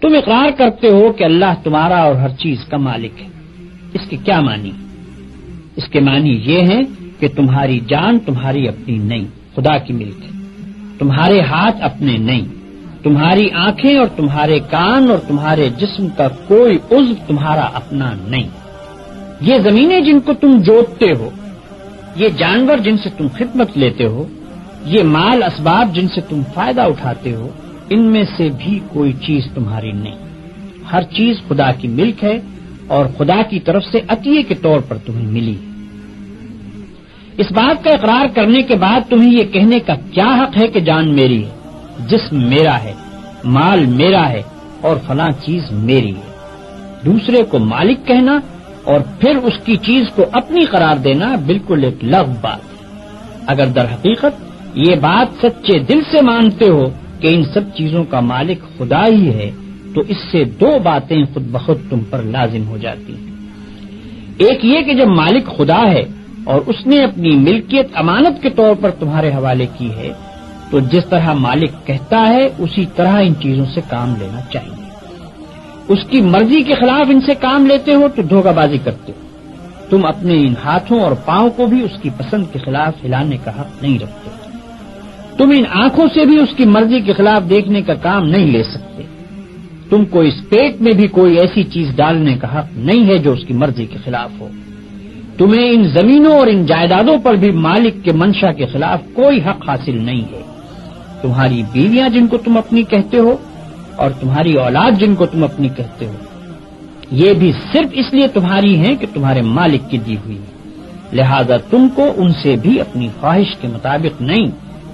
تم اقرار کرتے ہو کہ اللہ تمہارا اور ہر چیز کا مالک ہے. اس کے کیا معنی؟ اس کے معنی یہ ہیں کہ تمہاری جان تمہاری اپنی نہیں، خدا کی ملک ہے. تمہارے ہاتھ اپنے نہیں، تمہاری آنکھیں اور تمہارے کان اور تمہارے جسم کا کوئی عضو تمہارا اپنا نہیں. یہ زمینیں جن کو تم جوتتے ہو، یہ جانور جن سے تم خدمت لیتے ہو، یہ مال اسباب جن سے تم فائدہ اٹھاتے ہو، ان میں سے بھی کوئی چیز تمہاری نہیں. ہر چیز خدا کی ملک ہے اور خدا کی طرف سے عطیے کے طور پر تمہیں ملی. اس بات کا اقرار کرنے کے بعد تمہیں یہ کہنے کا کیا حق ہے کہ جان میری ہے، جسم میرا ہے، مال میرا ہے اور فلاں چیز میری ہے؟ دوسرے کو مالک کہنا اور پھر اس کی چیز کو اپنی قرار دینا بالکل ایک لغو بات ہے. اگر در حقیقت یہ بات سچے دل سے مانتے ہو کہ ان سب چیزوں کا مالک خدا ہی ہے تو اس سے دو باتیں خود بخود تم پر لازم ہو جاتی ہیں. ایک یہ کہ جب مالک خدا ہے اور اس نے اپنی ملکیت امانت کے طور پر تمہارے حوالے کی ہے تو جس طرح مالک کہتا ہے اسی طرح ان چیزوں سے کام لینا چاہیے. اس کی مرضی کے خلاف ان سے کام لیتے ہو تو دھوکہ بازی کرتے ہو. تم اپنے ان ہاتھوں اور پاؤں کو بھی اس کی پسند کے خلاف ہلانے کا حق نہیں رکھتے. تم ان آنکھوں سے بھی اس کی مرضی کے خلاف دیکھنے کا کام نہیں لے سکتے. تم کو اس پیٹ میں بھی کوئی ایسی چیز ڈالنے کا حق نہیں ہے جو اس کی مرضی کے خلاف ہو. تمہیں ان زمینوں اور ان جائیدادوں پر بھی مالک کے منشا کے خلاف کوئی حق حاصل نہیں ہے. تمہاری بیویاں جن کو تم اپنی کہتے ہو اور تمہاری اولاد جن کو تم اپنی کہتے ہو، یہ بھی صرف اس لیے تمہاری ہیں کہ تمہارے مالک کی دی ہوئی ہے. لہذا تم کو ان سے بھی اپنی خواہش کے مطابق نہیں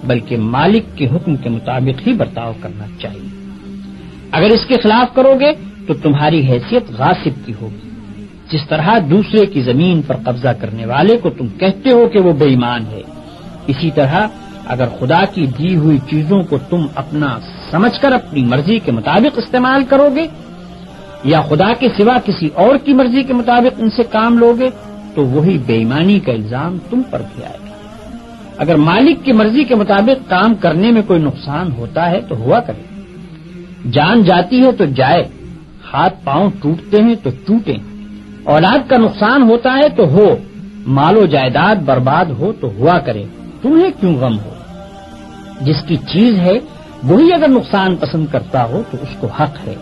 بلکہ مالک کے حکم کے مطابق ہی برتاؤ کرنا چاہیے. اگر اس کے خلاف کرو گے تو تمہاری حیثیت غاصب کی ہوگی. جس طرح دوسرے کی زمین پر قبضہ کرنے والے کو تم کہتے ہو کہ وہ بے ایمان ہے، اسی طرح اگر خدا کی دی ہوئی چیزوں کو تم اپنا سمجھ کر اپنی مرضی کے مطابق استعمال کرو گے یا خدا کے سوا کسی اور کی مرضی کے مطابق ان سے کام لوگے تو وہی بے ایمانی کا الزام تم پر بھی آئے گا. اگر مالک کی مرضی کے مطابق کام کرنے میں کوئی نقصان ہوتا ہے تو ہوا کرے. جان جاتی ہے تو جائے، ہاتھ پاؤں ٹوٹتے ہیں تو ٹوٹیں، اولاد کا نقصان ہوتا ہے تو ہو، مال و جائیداد برباد ہو تو ہوا کرے. تمہیں کیوں غم ہو؟ جس کی چیز ہے وہی اگر نقصان پسند کرتا ہو تو اس کو حق ہے